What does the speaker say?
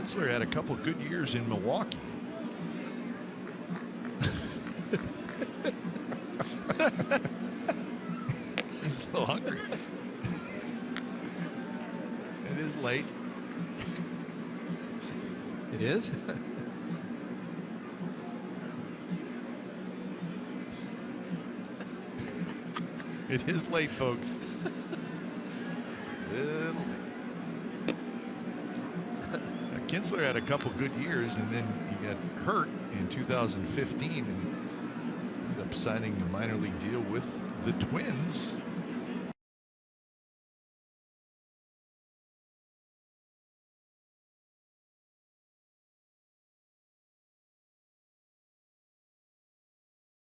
Kinsler had a couple good years in Milwaukee. He's a little hungry. It is late. It is? It is late, folks. Little late. Kinsler had a couple good years, and then he got hurt in 2015 and ended up signing a minor league deal with the Twins.